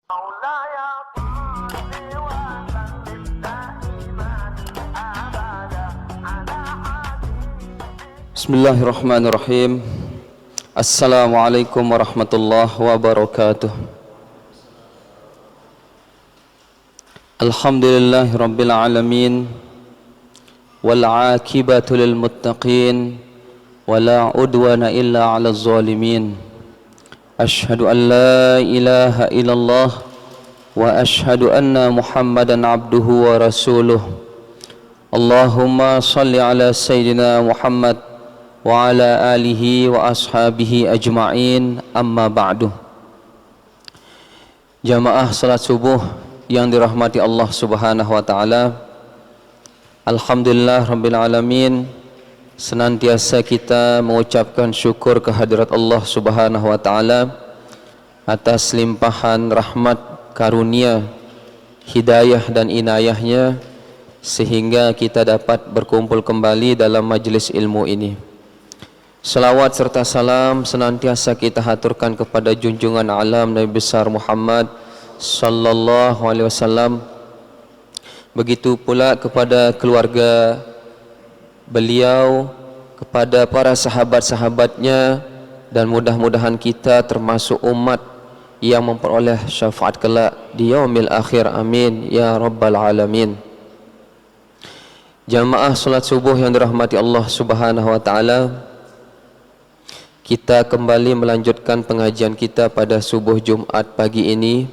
مولاي صل وسلم دائما ابدا على حبيبك. Bismillahirrahmanirrahim. Assalamualaikum warahmatullahi wabarakatuh. Alhamdulillahi rabbil alamin, wal aqibatu lil muttaqin, wala udwana illa 'alal zalimin. Ashhadu an la ilaha illallah wa ashhadu anna Muhammadan abduhu wa rasuluh. Allahumma salli ala sayyidina Muhammad wa ala alihi wa ashabihi ajma'in, amma ba'du. Jamaah salat subuh yang dirahmati Allah subhanahu wa ta'ala, alhamdulillah rabbil alamin, senantiasa kita mengucapkan syukur kehadirat Allah subhanahu wa ta'ala atas limpahan rahmat, karunia, hidayah dan inayahnya, sehingga kita dapat berkumpul kembali dalam majlis ilmu ini. Salawat serta salam senantiasa kita haturkan kepada junjungan alam Nabi besar Muhammad sallallahu alaihi wasallam. Begitu pula kepada keluarga beliau, kepada para sahabat-sahabatnya, dan mudah-mudahan kita termasuk umat yang memperoleh syafaat kelak di yaumil akhir. Amin ya rabbal alamin. Jamaah salat subuh yang dirahmati Allah subhanahu wa ta'ala, kita kembali melanjutkan pengajian kita pada subuh Jumat pagi ini.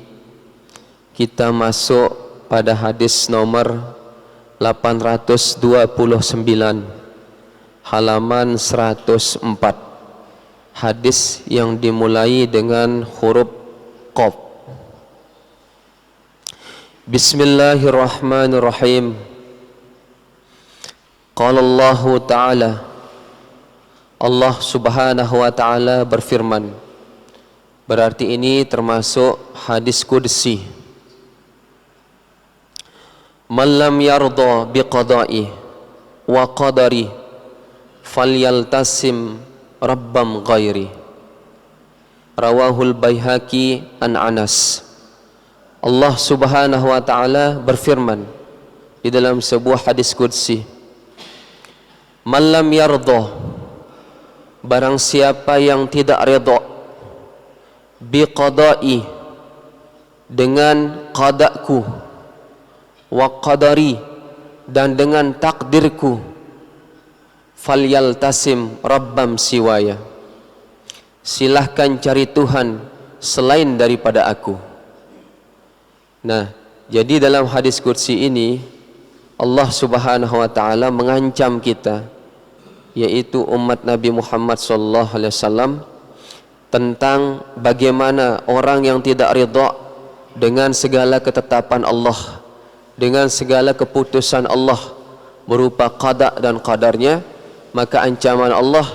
Kita masuk pada hadis nomor 829, halaman 104. Hadis yang dimulai dengan huruf Qaf. Bismillahirrahmanirrahim. Qala Allah Ta'ala, Allah subhanahu wa ta'ala berfirman. Berarti ini termasuk hadis qudsi. Man lam yarda biqada'i wa qadari falyaltasim rabbam ghairi. Rawahul Baihaqi an Anas. Allah subhanahu wa ta'ala berfirman di dalam sebuah hadis qudsi, man lam yarda, barang siapa yang tidak redha, biqada'i, dengan qadaku, wa qadari, dan dengan takdirku, falyaltasim rabbam siwaya, silahkan cari Tuhan selain daripada aku. Nah, jadi dalam hadis qudsi ini Allah subhanahu wa ta'ala mengancam kita, yaitu umat Nabi Muhammad sallallahu alaihi wasallam, tentang bagaimana orang yang tidak ridha dengan segala ketetapan Allah, dengan segala keputusan Allah berupa qada dan qadarnya, maka ancaman Allah,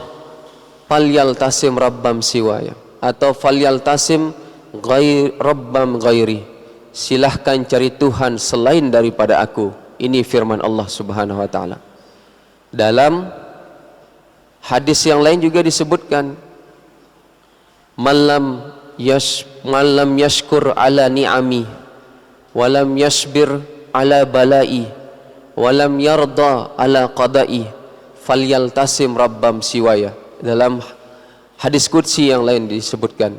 falyaltasim rabbam siwaya, atau falyaltasim rabbam ghairi, silahkan cari Tuhan selain daripada aku. Ini firman Allah subhanahu wa ta'ala. Dalam hadis yang lain juga disebutkan, malam yashkur ala ni'ami walam yasbir ala balai walam yarda ala qadai falyaltasim rabbam siwaya. Dalam hadis qudsi yang lain disebutkan,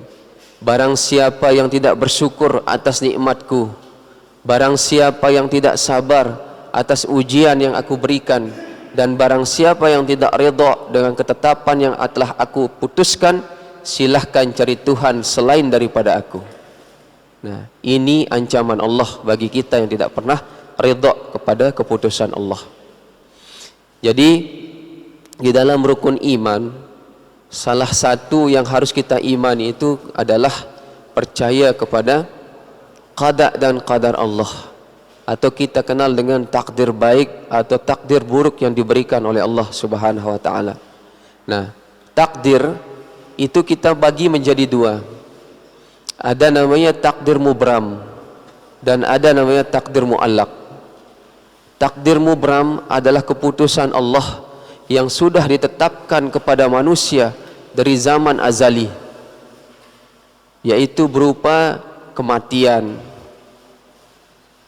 barang siapa yang tidak bersyukur atas nikmatku, barang siapa yang tidak sabar atas ujian yang aku berikan, dan barang siapa yang tidak redha dengan ketetapan yang telah aku putuskan, silahkan cari Tuhan selain daripada aku. Nah, ini ancaman Allah bagi kita yang tidak pernah redha kepada keputusan Allah. Jadi di dalam rukun iman, salah satu yang harus kita imani itu adalah percaya kepada qada dan qadar Allah, atau kita kenal dengan takdir baik atau takdir buruk yang diberikan oleh Allah subhanahu wa ta'ala. Nah, takdir itu kita bagi menjadi dua. Ada namanya takdir mubram dan ada namanya takdir muallaq. Takdir mubram adalah keputusan Allah yang sudah ditetapkan kepada manusia dari zaman azali, yaitu berupa kematian,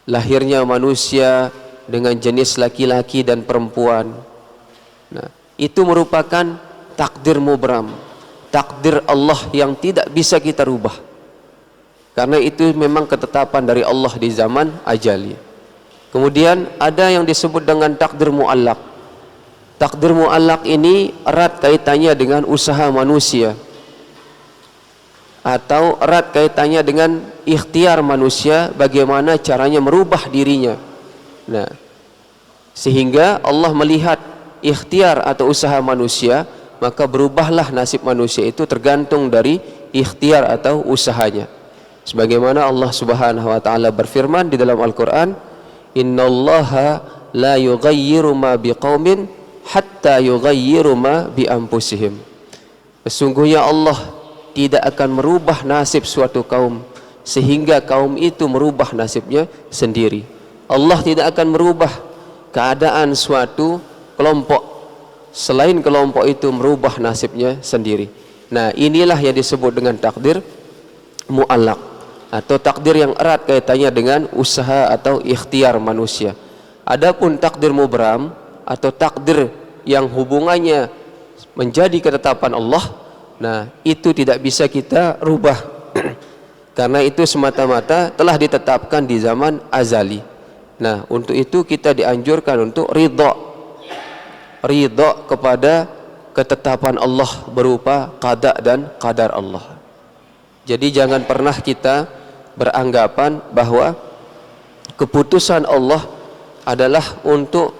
lahirnya manusia dengan jenis laki-laki dan perempuan. Nah, itu merupakan takdir mubram, takdir Allah yang tidak bisa kita rubah, karena itu memang ketetapan dari Allah di zaman ajali. Kemudian ada yang disebut dengan takdir mu'allaq. Takdir mu'allaq ini erat kaitannya dengan usaha manusia, atau erat kaitannya dengan ikhtiar manusia, bagaimana caranya merubah dirinya. Nah, sehingga Allah melihat ikhtiar atau usaha manusia, maka berubahlah nasib manusia itu tergantung dari ikhtiar atau usahanya. Sebagaimana Allah Subhanahu wa taala berfirman di dalam Al-Qur'an, "Innallaha la yughayyiru ma biqaumin hatta yughayyiru ma bi anfusihim." Sesungguhnya Allah tidak akan merubah nasib suatu kaum sehingga kaum itu merubah nasibnya sendiri. Allah tidak akan merubah keadaan suatu kelompok selain kelompok itu merubah nasibnya sendiri. Nah, inilah yang disebut dengan takdir mu'allaq, atau takdir yang erat kaitannya dengan usaha atau ikhtiar manusia. Adapun takdir mubram atau takdir yang hubungannya menjadi ketetapan Allah, nah itu tidak bisa kita rubah karena itu semata-mata telah ditetapkan di zaman azali. Nah, untuk itu kita dianjurkan untuk ridha kepada ketetapan Allah berupa qada dan qadar Allah. Jadi jangan pernah kita beranggapan bahwa keputusan Allah adalah untuk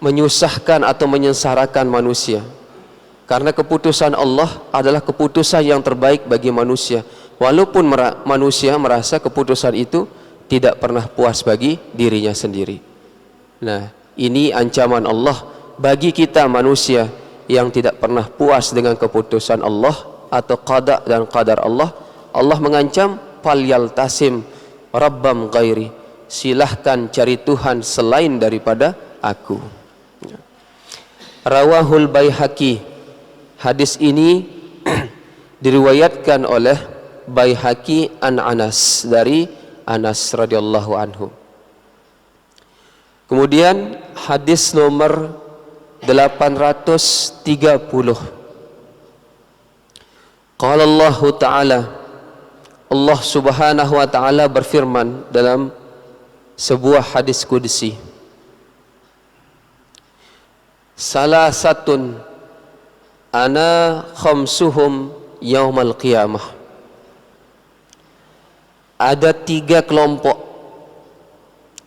menyusahkan atau menyengsarakan manusia, karena keputusan Allah adalah keputusan yang terbaik bagi manusia, walaupun manusia merasa keputusan itu tidak pernah puas bagi dirinya sendiri. Nah, ini ancaman Allah bagi kita manusia yang tidak pernah puas dengan keputusan Allah atau qada dan qadar Allah. Allah mengancam, falyaltasim rabbam ghairi, silahkan cari Tuhan selain daripada aku. Rawahul Baihaqi, hadis ini diriwayatkan oleh Baihaqi an Anas, dari Anas radhiyallahu anhu. Kemudian hadis nomor 830. Qala Allah Ta'ala, Allah Subhanahu wa taala berfirman dalam sebuah hadis qudsi, salasatun ana khamsuhum yaumal qiyamah. Ada 3 kelompok,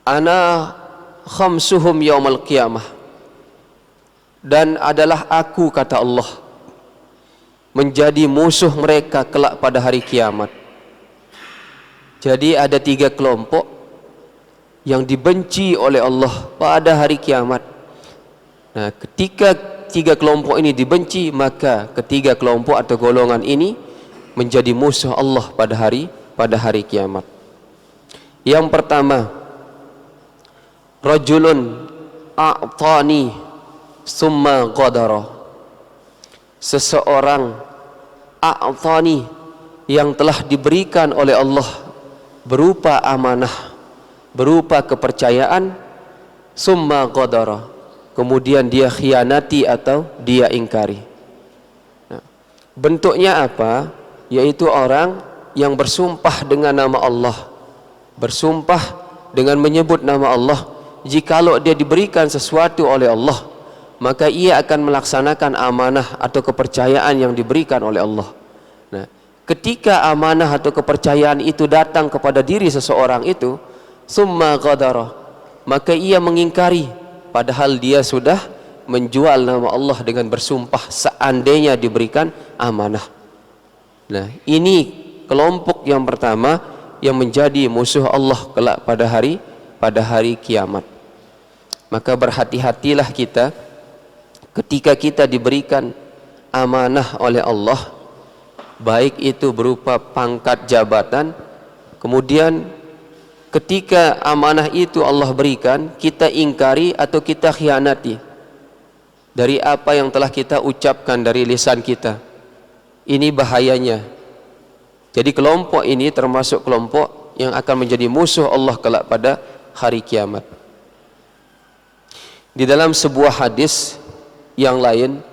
ana khamsuhum yaumal qiyamah, dan adalah aku, kata Allah, menjadi musuh mereka kelak pada hari kiamat. Jadi ada 3 kelompok yang dibenci oleh Allah pada hari kiamat. Nah, ketika 3 kelompok ini dibenci, maka ketiga kelompok atau golongan ini menjadi musuh Allah pada hari kiamat. Yang pertama, rajulun a'tani summa ghadara, seseorang a'tani yang telah diberikan oleh Allah berupa amanah, berupa kepercayaan, summa ghadara, kemudian dia khianati atau dia ingkari. Nah, bentuknya apa? Yaitu orang yang bersumpah dengan nama Allah, bersumpah dengan menyebut nama Allah, jikalau dia diberikan sesuatu oleh Allah, maka ia akan melaksanakan amanah atau kepercayaan yang diberikan oleh Allah. Nah, ketika amanah atau kepercayaan itu datang kepada diri seseorang itu, summa ghadara, maka ia mengingkari, padahal dia sudah menjual nama Allah dengan bersumpah seandainya diberikan amanah. Nah, ini kelompok yang pertama yang menjadi musuh Allah kelak pada hari kiamat. Maka berhati-hatilah kita ketika kita diberikan amanah oleh Allah, baik itu berupa pangkat jabatan, kemudian ketika amanah itu Allah berikan, kita ingkari atau kita khianati dari apa yang telah kita ucapkan dari lisan kita. Ini bahayanya. Jadi kelompok ini termasuk kelompok yang akan menjadi musuh Allah kelak pada hari kiamat. Di dalam sebuah hadis yang lain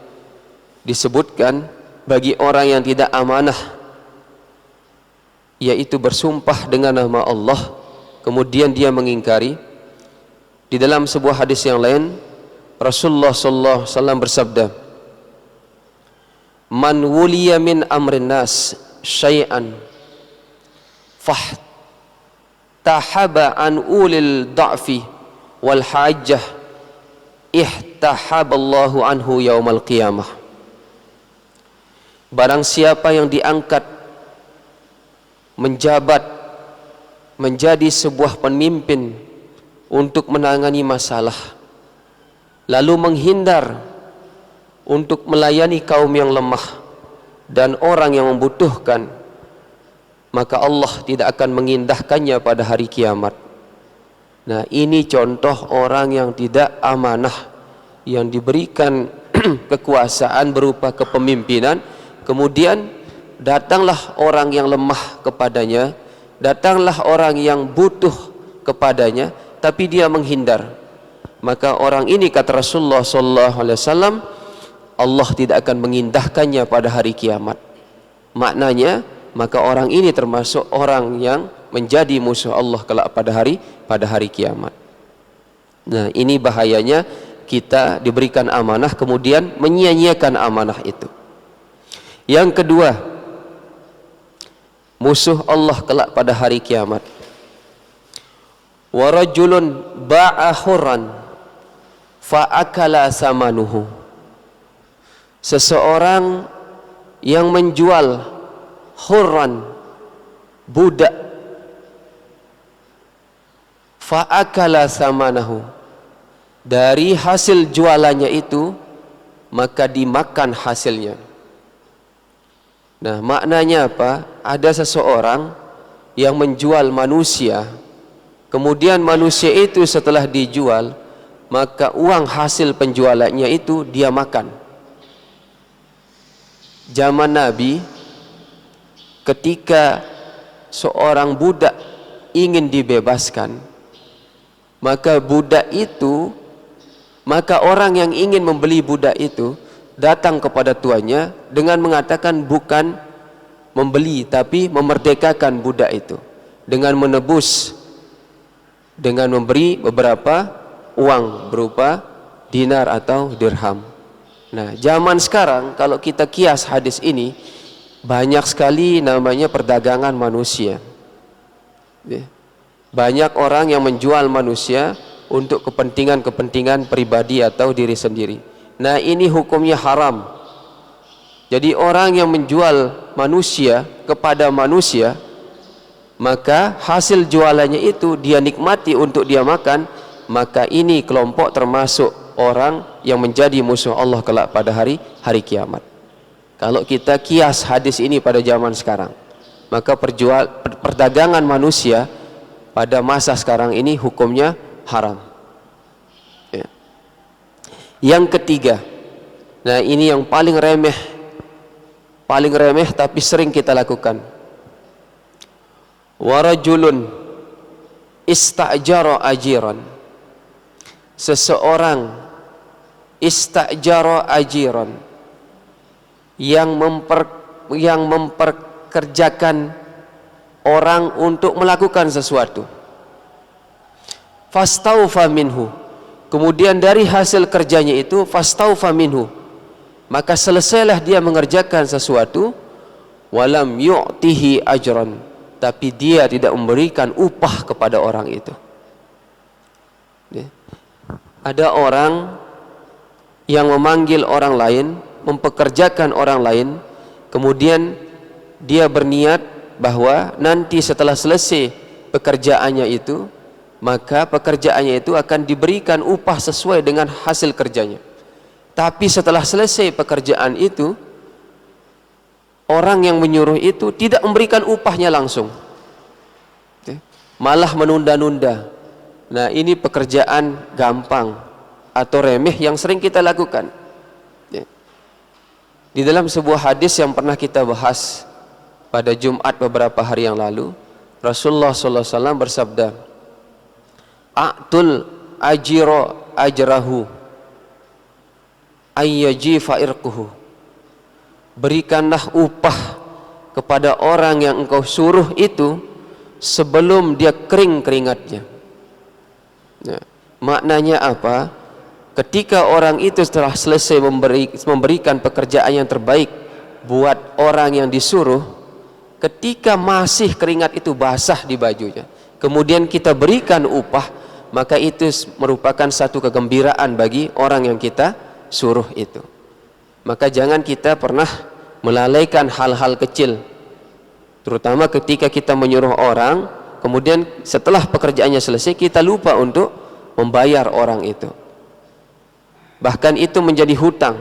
disebutkan bagi orang yang tidak amanah, yaitu bersumpah dengan nama Allah kemudian dia mengingkari. Di dalam sebuah hadis yang lain Rasulullah sallallahu alaihi wasallam bersabda, "Man wuliya min amrin nas syai'an fahtahaba an ulil da'fi wal hajjah ihtahaballahu anhu yaumal qiyamah." Barang siapa yang diangkat menjabat menjadi sebuah pemimpin untuk menangani masalah, lalu menghindar untuk melayani kaum yang lemah dan orang yang membutuhkan, maka Allah tidak akan mengindahkannya pada hari kiamat. Nah, ini contoh orang yang tidak amanah, yang diberikan kekuasaan berupa kepemimpinan, kemudian datanglah orang yang lemah kepadanya, datanglah orang yang butuh kepadanya, tapi dia menghindar. Maka orang ini, kata Rasulullah SAW, Allah tidak akan mengindahkannya pada hari kiamat. Maknanya, maka orang ini termasuk orang yang menjadi musuh Allah kelak pada hari kiamat. Nah, ini bahayanya kita diberikan amanah kemudian menyia-nyiakan amanah itu. Yang kedua, musuh Allah kelak pada hari kiamat. Wa rajulun ba'a hurran fa akala samanuhu. Seseorang yang menjual hurran, budak, fa akala samanahu, dari hasil jualannya itu maka dimakan hasilnya. Nah, maknanya apa? Ada seseorang yang menjual manusia, kemudian manusia itu setelah dijual, maka uang hasil penjualannya itu dia makan. Zaman Nabi, ketika seorang budak ingin dibebaskan, maka orang yang ingin membeli budak itu datang kepada tuannya dengan mengatakan bukan membeli tapi memerdekakan budak itu dengan menebus, dengan memberi beberapa uang berupa dinar atau dirham. Nah, zaman sekarang kalau kita kias hadis ini, banyak sekali namanya perdagangan manusia. Banyak orang yang menjual manusia untuk kepentingan-kepentingan pribadi atau diri sendiri. Nah, ini hukumnya haram. Jadi orang yang menjual manusia kepada manusia, maka hasil jualannya itu dia nikmati untuk dia makan, maka ini kelompok termasuk orang yang menjadi musuh Allah kelak pada hari kiamat. Kalau kita kias hadis ini pada zaman sekarang, maka perdagangan manusia pada masa sekarang ini hukumnya haram. Ya. Yang ketiga, nah ini yang paling remeh tapi sering kita lakukan. Warajulun istajara ajiran. Seseorang istajara ajiran yang memperkerjakan orang untuk melakukan sesuatu. Fastaufa minhu, kemudian dari hasil kerjanya itu fastaufa minhu, maka selesailah dia mengerjakan sesuatu, walam yu'tihi ajran, tapi dia tidak memberikan upah kepada orang itu. Ada orang yang memanggil orang lain, mempekerjakan orang lain, kemudian dia berniat bahwa nanti setelah selesai pekerjaannya itu, maka pekerjaannya itu akan diberikan upah sesuai dengan hasil kerjanya. Tapi setelah selesai pekerjaan itu, orang yang menyuruh itu tidak memberikan upahnya langsung, malah menunda-nunda. Nah, ini pekerjaan gampang atau remeh yang sering kita lakukan. Di dalam sebuah hadis yang pernah kita bahas pada Jumat beberapa hari yang lalu, Rasulullah SAW bersabda, "A'tul ajiro ajrahu ayyaji fa'irquhu." Berikanlah upah kepada orang yang engkau suruh itu sebelum dia kering keringatnya. Nah, maknanya apa? Ketika orang itu setelah selesai memberikan pekerjaan yang terbaik buat orang yang disuruh, ketika masih keringat itu basah di bajunya, kemudian kita berikan upah, maka itu merupakan satu kegembiraan bagi orang yang kita suruh itu. Maka jangan kita pernah melalaikan hal-hal kecil, terutama ketika kita menyuruh orang, kemudian setelah pekerjaannya selesai kita lupa untuk membayar orang itu, bahkan itu menjadi hutang.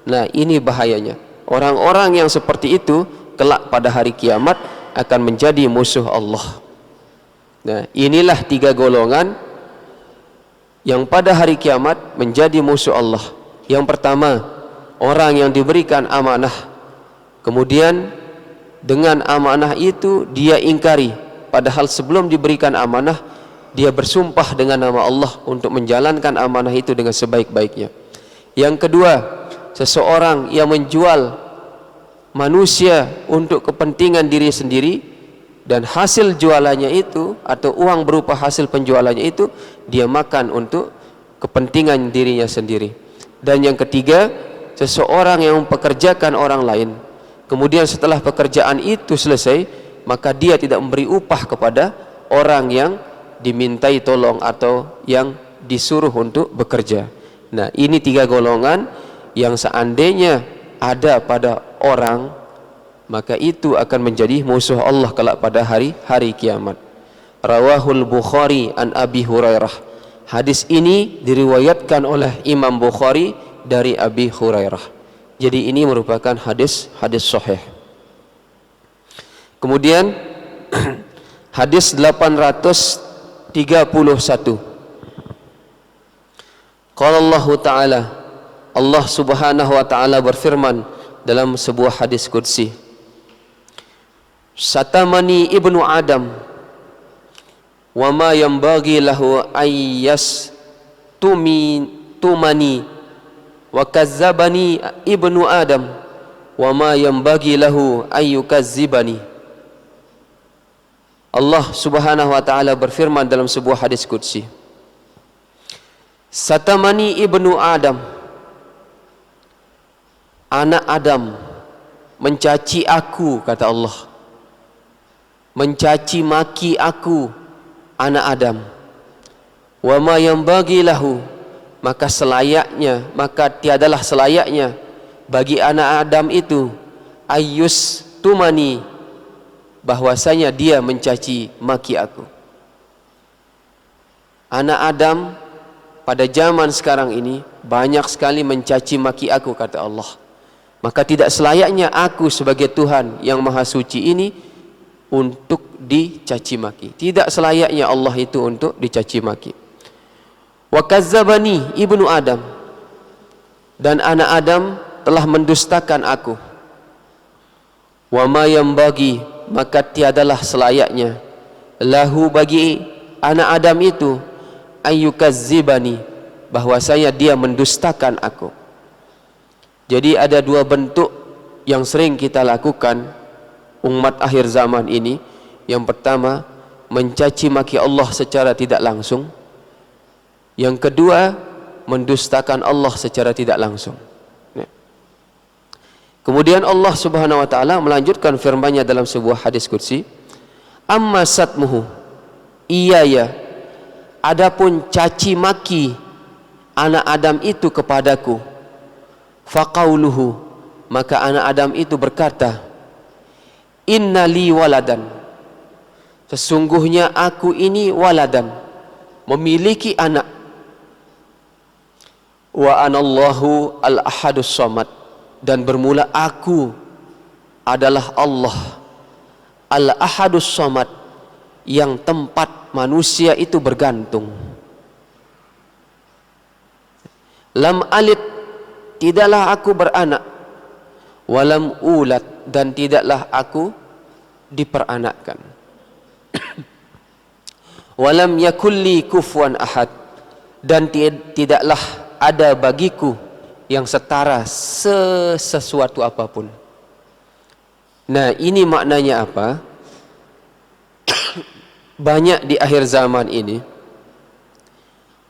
Nah, ini bahayanya. Orang-orang yang seperti itu kelak pada hari kiamat akan menjadi musuh Allah. Nah, inilah 3 golongan yang pada hari kiamat menjadi musuh Allah. Yang pertama, orang yang diberikan amanah, kemudian dengan amanah itu dia ingkari, padahal sebelum diberikan amanah dia bersumpah dengan nama Allah untuk menjalankan amanah itu dengan sebaik-baiknya. Yang kedua, seseorang yang menjual manusia untuk kepentingan diri sendiri, dan hasil jualannya itu atau uang berupa hasil penjualannya itu dia makan untuk kepentingan dirinya sendiri. Dan yang ketiga, seseorang yang mempekerjakan orang lain, kemudian setelah pekerjaan itu selesai maka dia tidak memberi upah kepada orang yang dimintai tolong atau yang disuruh untuk bekerja. Nah, ini 3 golongan yang seandainya ada pada orang, maka itu akan menjadi musuh Allah kelak pada hari kiamat. Rawahul Bukhari an Abi Hurairah. Hadis ini diriwayatkan oleh Imam Bukhari dari Abi Hurairah. Jadi ini merupakan hadis sahih. Kemudian hadis 831. Qala Allah Ta'ala, Allah Subhanahu wa taala berfirman dalam sebuah hadis qudsi, "Satamani ibnu Adam wa ma yanbaghi lahu ayyas tumani wa kazzabani ibnu Adam wa ma yanbaghi lahu ayyukazzibani." Allah Subhanahu wa taala berfirman dalam sebuah hadis qudsi, "Satamani ibnu Adam," anak Adam mencaci aku, kata Allah, mencaci maki aku, anak Adam. Wa ma yanbaghi lahu, maka tiadalah selayaknya bagi anak Adam itu ayyus tumani, bahwasanya dia mencaci maki aku. Anak Adam pada zaman sekarang ini banyak sekali mencaci maki aku, kata Allah. Maka tidak selayaknya aku sebagai Tuhan yang Maha Suci ini untuk dicaci maki. Tidak selayaknya Allah itu untuk dicaci maki. Wa kazzabani ibnu Adam, dan anak Adam telah mendustakan aku. Wa ma yanbaghi, maka tiadalah selayaknya lahu, bagi anak Adam itu, ayyukazzibani, bahwasanya dia mendustakan aku. Jadi ada 2 bentuk yang sering kita lakukan umat akhir zaman ini. Yang pertama, mencaci maki Allah secara tidak langsung. Yang kedua, mendustakan Allah secara tidak langsung. Kemudian Allah Subhanahu wa taala melanjutkan firman-Nya dalam sebuah hadis qudsi, "Amma satmuhu iyaya," adapun caci maki anak Adam itu kepadaku, faqauluhu, maka anak Adam itu berkata, "Innali waladan," sesungguhnya aku ini waladan, memiliki anak. Wa anallahu al-ahadus samad, dan bermula aku adalah Allah al-ahadus samad, yang tempat manusia itu bergantung. Lam alid, tidaklah aku beranak. Walam ulat, dan tidaklah aku diperanakkan. Walam yakulli kufuwan ahad, dan tidaklah ada bagiku yang setara sesuatu apapun. Nah, ini maknanya apa? Banyak di akhir zaman ini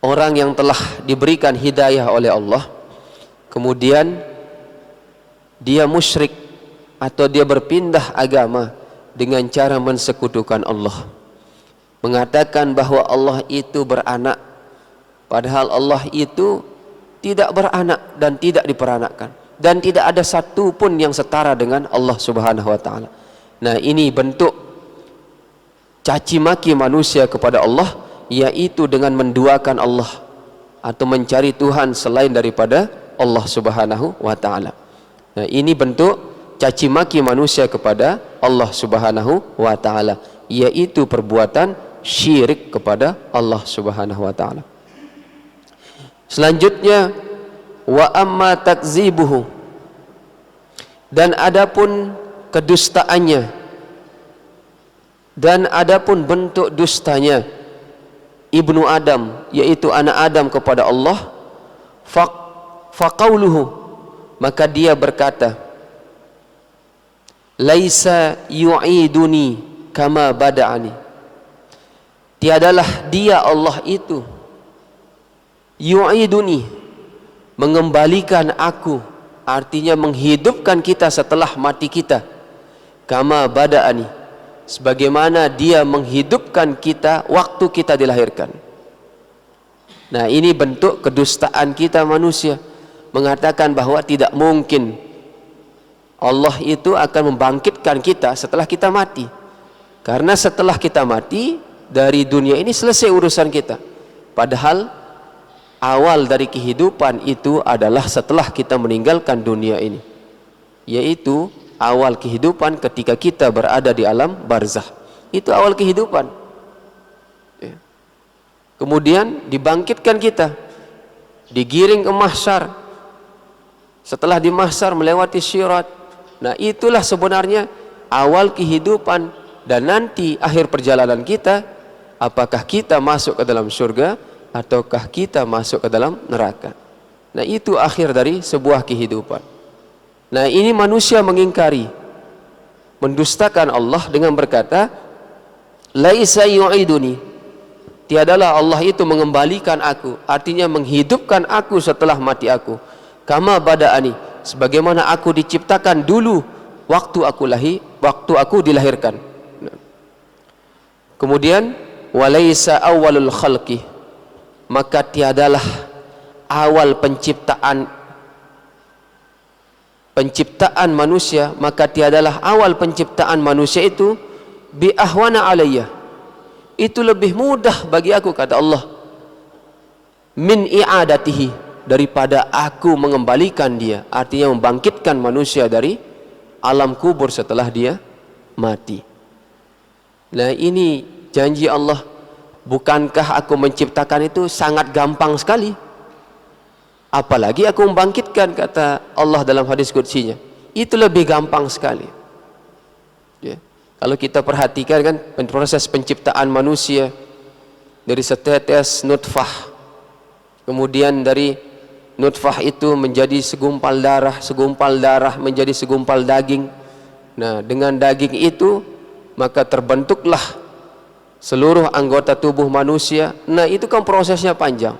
orang yang telah diberikan hidayah oleh Allah, kemudian dia musyrik atau dia berpindah agama dengan cara mensekutukan Allah, mengatakan bahwa Allah itu beranak, padahal Allah itu tidak beranak dan tidak diperanakkan, dan tidak ada satu pun yang setara dengan Allah Subhanahu wa taala. Nah, ini bentuk caci maki manusia kepada Allah, yaitu dengan menduakan Allah atau mencari Tuhan selain daripada Allah Subhanahu wa taala. Nah, ini bentuk caci maki manusia kepada Allah Subhanahu wa taala, yaitu perbuatan syirik kepada Allah Subhanahu wa taala. Selanjutnya, wa amma takzibuhu, dan adapun kedustaannya, dan adapun bentuk dustanya ibnu Adam, yaitu anak Adam kepada Allah, faqauluhu, maka dia berkata, laisa yu'iduni kama bada'ani, tiadalah dia Allah itu yu'iduni, mengembalikan aku, artinya menghidupkan kita setelah mati kita, kama bada'ani, sebagaimana dia menghidupkan kita waktu kita dilahirkan. Nah, ini bentuk kedustaan kita manusia, mengatakan bahwa tidak mungkin Allah itu akan membangkitkan kita setelah kita mati, karena setelah kita mati dari dunia ini selesai urusan kita. Padahal awal dari kehidupan itu adalah setelah kita meninggalkan dunia ini, yaitu awal kehidupan ketika kita berada di alam barzah. Itu awal kehidupan. Ya. Kemudian dibangkitkan kita, digiring ke mahsyar. Setelah di mahsyar melewati syirat. Nah, itulah sebenarnya awal kehidupan, dan nanti akhir perjalanan kita, apakah kita masuk ke dalam surga ataukah kita masuk ke dalam neraka. Nah, itu akhir dari sebuah kehidupan. Nah, ini manusia mengingkari, mendustakan Allah dengan berkata, laisa yu'iduni, tiadalah Allah itu mengembalikan aku, artinya menghidupkan aku setelah mati aku, kama bada'ani, sebagaimana aku diciptakan dulu waktu aku dilahirkan. Kemudian walaisa awwalul khalqi, maka tiadalah awal penciptaan manusia, maka tiadalah awal penciptaan manusia itu bi ahwana alayya, itu lebih mudah bagi aku, kata Allah, min i'adatihi, daripada aku mengembalikan dia, artinya membangkitkan manusia dari alam kubur setelah dia mati. Nah, ini janji Allah. Bukankah aku menciptakan itu sangat gampang sekali? Apalagi aku membangkitkan, kata Allah dalam hadis qudsinya. Itu lebih gampang sekali. Ya. Kalau kita perhatikan kan proses penciptaan manusia, dari setetes nutfah, kemudian dari nutfah itu menjadi segumpal darah menjadi segumpal daging. Nah, dengan daging itu maka terbentuklah seluruh anggota tubuh manusia. Nah, itu kan prosesnya panjang.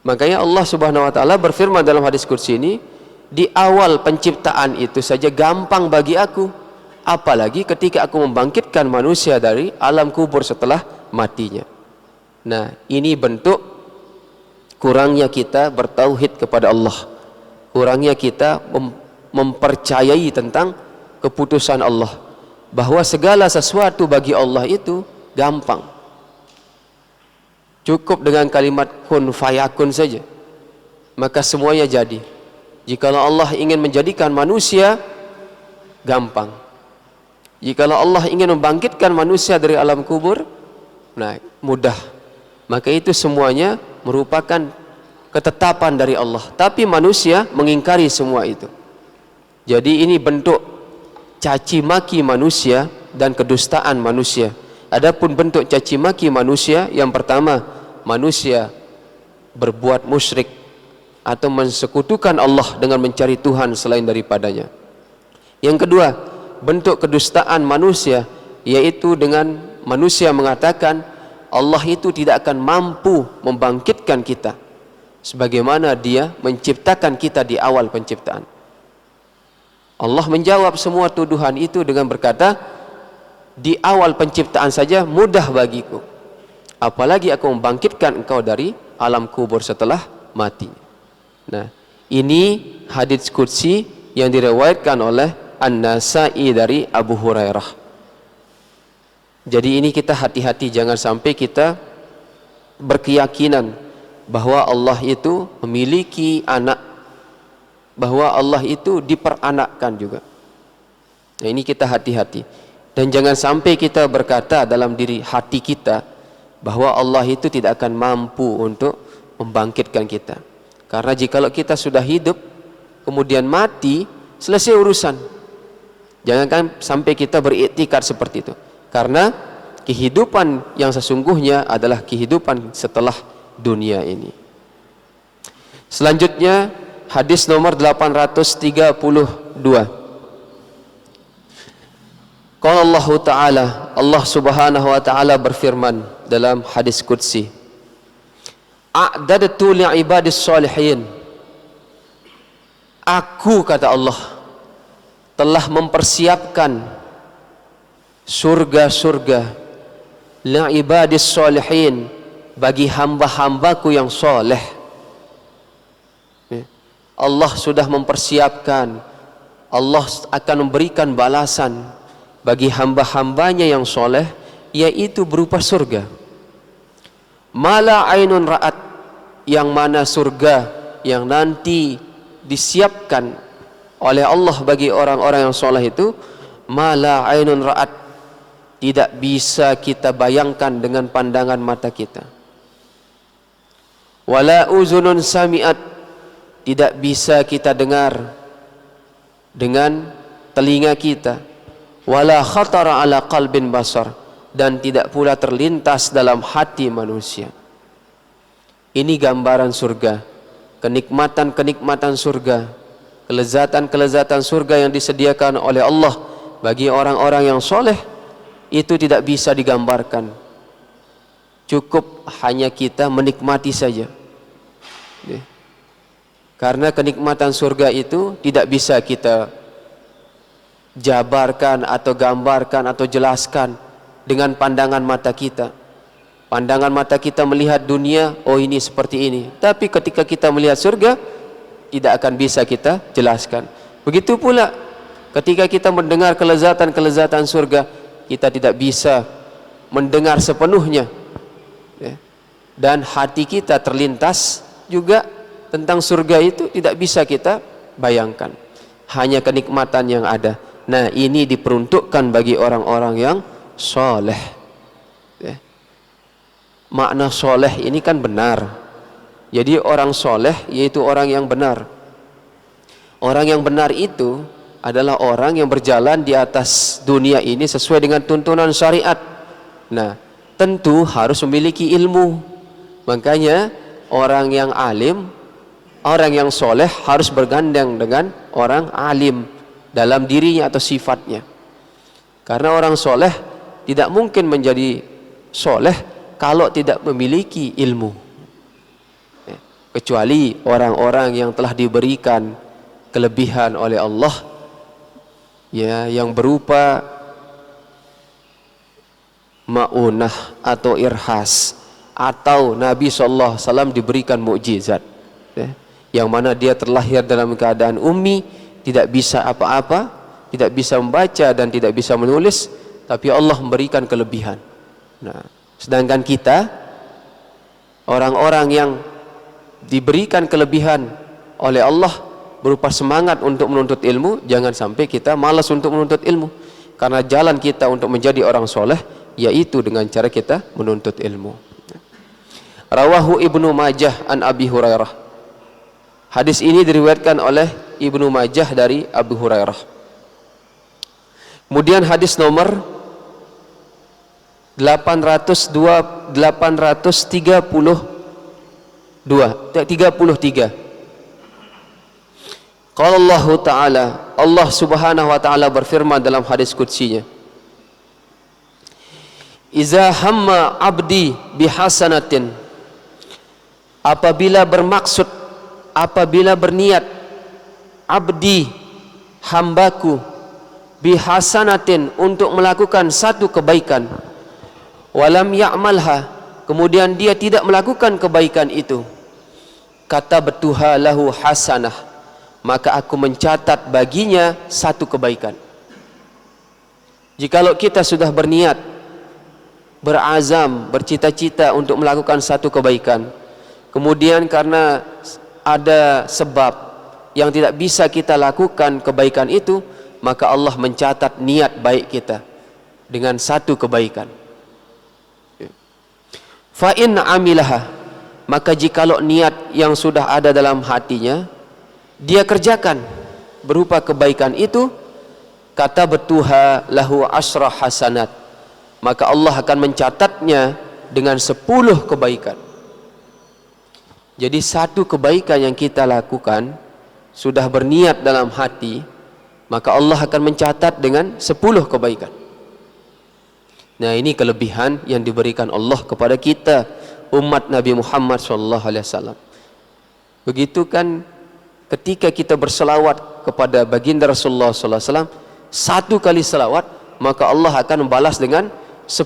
Makanya Allah Subhanahu wa taala berfirman dalam hadis qudsi ini, di awal penciptaan itu saja gampang bagi aku, apalagi ketika aku membangkitkan manusia dari alam kubur setelah matinya. Nah, ini bentuk kurangnya kita bertauhid kepada Allah, kurangnya kita mempercayai tentang keputusan Allah, bahwa segala sesuatu bagi Allah itu gampang. Cukup dengan kalimat kun fayakun saja, maka semuanya jadi. Jikalau Allah ingin menjadikan manusia, gampang. Jikalau Allah ingin membangkitkan manusia dari alam kubur, nah, mudah. Maka itu semuanya merupakan ketetapan dari Allah. Tapi manusia mengingkari semua itu. Jadi ini bentuk caci maki manusia dan kedustaan manusia. Adapun bentuk caci maki manusia, yang pertama, manusia berbuat musyrik atau mensekutukan Allah dengan mencari Tuhan selain daripadanya. Yang kedua, bentuk kedustaan manusia, yaitu dengan manusia mengatakan Allah itu tidak akan mampu membangkitkan kita sebagaimana Dia menciptakan kita di awal penciptaan. Allah menjawab semua tuduhan itu dengan berkata, di awal penciptaan saja mudah bagiku, apalagi aku membangkitkan engkau dari alam kubur setelah mati. Nah, ini hadits qudsi yang diriwayatkan oleh An-Nasa'i dari Abu Hurairah. Jadi ini kita hati-hati, jangan sampai kita berkeyakinan bahwa Allah itu memiliki anak, bahwa Allah itu diperanakkan juga. Nah, ini kita hati-hati. Dan jangan sampai kita berkata dalam diri hati kita bahwa Allah itu tidak akan mampu untuk membangkitkan kita. Karena jikalau kita sudah hidup kemudian mati, selesai urusan. Jangan sampai kita beriktikad seperti itu. Karena kehidupan yang sesungguhnya adalah kehidupan setelah dunia ini. Selanjutnya hadis nomor 832. Qala Allah Ta'ala, Allah Subhanahu wa Ta'ala berfirman dalam hadis qudsi, a'dadtu li'ibadis shalihin. Aku, kata Allah, telah mempersiapkan surga-surga li'ibadis shalihin, bagi hamba-hambaku yang soleh. Allah sudah mempersiapkan, Allah akan memberikan balasan bagi hamba-hambanya yang soleh, yaitu berupa surga. Mala ainun ra'at, yang mana surga yang nanti disiapkan oleh Allah bagi orang-orang yang soleh itu, mala ainun ra'at, tidak bisa kita bayangkan dengan pandangan mata kita. Wala uzunun sami'at, tidak bisa kita dengar dengan telinga kita. Wala khatara ala qalbin basar, dan tidak pula terlintas dalam hati manusia. Ini gambaran surga, kenikmatan-kenikmatan surga, kelezatan-kelezatan surga yang disediakan oleh Allah bagi orang-orang yang soleh. Itu tidak bisa digambarkan, cukup hanya kita menikmati saja. Karena kenikmatan surga itu tidak bisa kita jabarkan atau gambarkan atau jelaskan dengan pandangan mata kita. Pandangan mata kita melihat dunia, oh ini seperti ini. Tapi ketika kita melihat surga, tidak akan bisa kita jelaskan. Begitu pula ketika kita mendengar kelezatan-kelezatan surga, kita tidak bisa mendengar sepenuhnya. Dan hati kita terlintas juga tentang surga itu tidak bisa kita bayangkan. Hanya kenikmatan yang ada. Nah, ini diperuntukkan bagi orang-orang yang soleh. Makna soleh ini kan benar. Jadi orang soleh yaitu orang yang benar. Orang yang benar itu adalah orang yang berjalan di atas dunia ini sesuai dengan tuntunan syariat. Nah, tentu harus memiliki ilmu. Makanya orang yang alim, orang yang soleh harus bergandeng dengan orang alim dalam dirinya atau sifatnya. Karena orang soleh tidak mungkin menjadi soleh kalau tidak memiliki ilmu. Kecuali orang-orang yang telah diberikan kelebihan oleh Allah, ya, yang berupa ma'unah atau irhas, atau Nabi SAW diberikan mukjizat, ya, yang mana dia terlahir dalam keadaan ummi, tidak bisa apa-apa, tidak bisa membaca dan tidak bisa menulis, tapi Allah memberikan kelebihan. Nah, sedangkan kita, orang-orang yang diberikan kelebihan oleh Allah berupa semangat untuk menuntut ilmu, jangan sampai kita malas untuk menuntut ilmu. Karena jalan kita untuk menjadi orang soleh yaitu dengan cara kita menuntut ilmu. Rawahu Ibnu Majah an Abi Hurairah. Hadis ini diriwayatkan oleh Ibnu Majah dari Abu Hurairah. Kemudian hadis nomor 833. Qala Allah Ta'ala, Allah Subhanahu wa Ta'ala berfirman dalam hadis qudsinya, Iza hamma abdi bihasanatin, apabila berniat abdi, hambaku, bihasanatin, untuk melakukan satu kebaikan, walam ya'malha, kemudian dia tidak melakukan kebaikan itu, kata betuha lahu hasanah, maka aku mencatat baginya satu kebaikan. Jikalau kita sudah berniat, berazam, bercita-cita untuk melakukan satu kebaikan, kemudian karena ada sebab yang tidak bisa kita lakukan kebaikan itu, maka Allah mencatat niat baik kita dengan satu kebaikan. Fa in amilaha, maka jikalau niat yang sudah ada dalam hatinya dia kerjakan berupa kebaikan itu, kata betuha lahu asra hasanat, maka Allah akan mencatatnya dengan 10 kebaikan. Jadi satu kebaikan yang kita lakukan, sudah berniat dalam hati, maka Allah akan mencatat dengan 10 kebaikan. Nah, ini kelebihan yang diberikan Allah kepada kita, umat Nabi Muhammad SAW. Begitu kan ketika kita berselawat kepada baginda Rasulullah SAW, satu kali selawat, maka Allah akan membalas dengan 10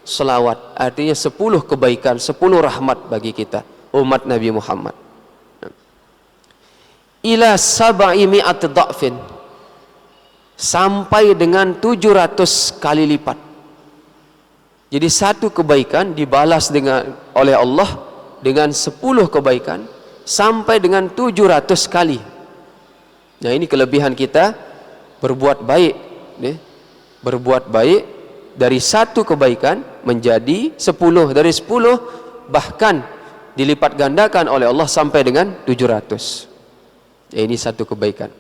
selawat, artinya 10 kebaikan, 10 rahmat bagi kita, umat Nabi Muhammad. Ila 700 dha'fin, sampai dengan 700 kali lipat. Jadi satu kebaikan dibalas oleh Allah dengan 10 kebaikan sampai dengan 700 kali. Nah, ini kelebihan kita berbuat baik, berbuat baik dari satu kebaikan menjadi 10, dari 10 bahkan dilipat gandakan oleh Allah sampai dengan 700. Ini satu kebaikan.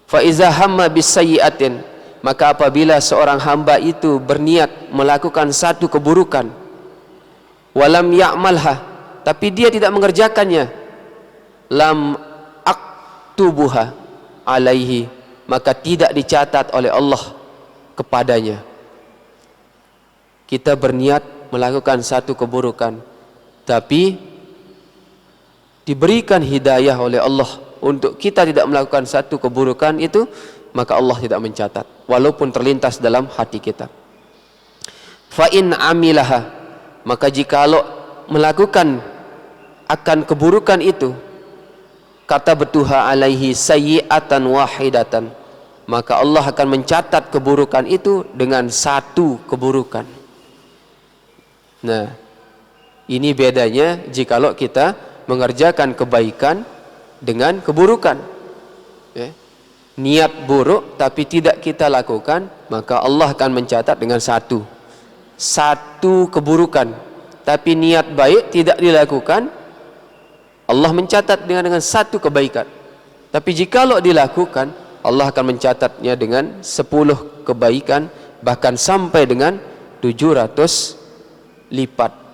Fa iza hamma bisayyi'atin, maka apabila seorang hamba itu berniat melakukan satu keburukan, walam ya'malha, tapi dia tidak mengerjakannya, lam aktubuha alaihi, maka tidak dicatat oleh Allah kepadanya. Kita berniat melakukan satu keburukan, tapi diberikan hidayah oleh Allah untuk kita tidak melakukan satu keburukan itu, maka Allah tidak mencatat walaupun terlintas dalam hati kita. Fa in amilaha, maka jikalau melakukan akan keburukan itu, kata betuha alaihi sayyi'atan wahidatan, maka Allah akan mencatat keburukan itu dengan satu keburukan. Nah, ini bedanya jikalau kita mengerjakan kebaikan dengan keburukan. Niat buruk tapi tidak kita lakukan, maka Allah akan mencatat dengan satu keburukan. Tapi niat baik tidak dilakukan, Allah mencatat dengan satu kebaikan. Tapi jikalau dilakukan, Allah akan mencatatnya dengan 10 kebaikan, bahkan sampai dengan 700 lipat.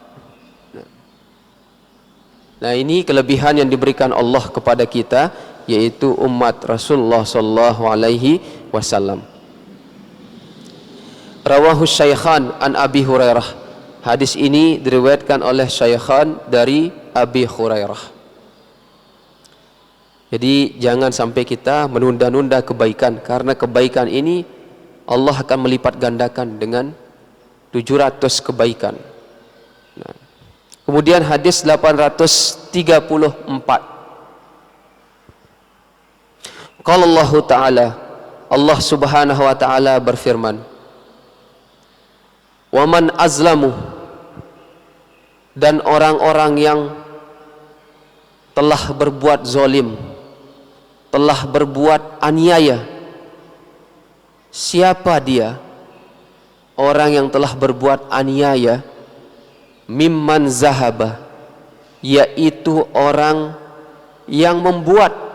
Nah, ini kelebihan yang diberikan Allah kepada kita, yaitu umat Rasulullah sallallahu alaihi wasallam. Rawahu Syaikhan an Abi Hurairah. Hadis ini diriwayatkan oleh Syaikhan dari Abi Hurairah. Jadi jangan sampai kita menunda-nunda kebaikan, karena kebaikan ini Allah akan melipat gandakan dengan 700 kebaikan. Nah, kemudian hadis 834. Qala Allah Ta'ala, Allah Subhanahu wa Ta'ala berfirman, wa man azlamu, dan orang-orang yang telah berbuat zalim, telah berbuat aniaya. Siapa dia? Orang yang telah berbuat aniaya, mimman zahaba, yaitu orang yang membuat,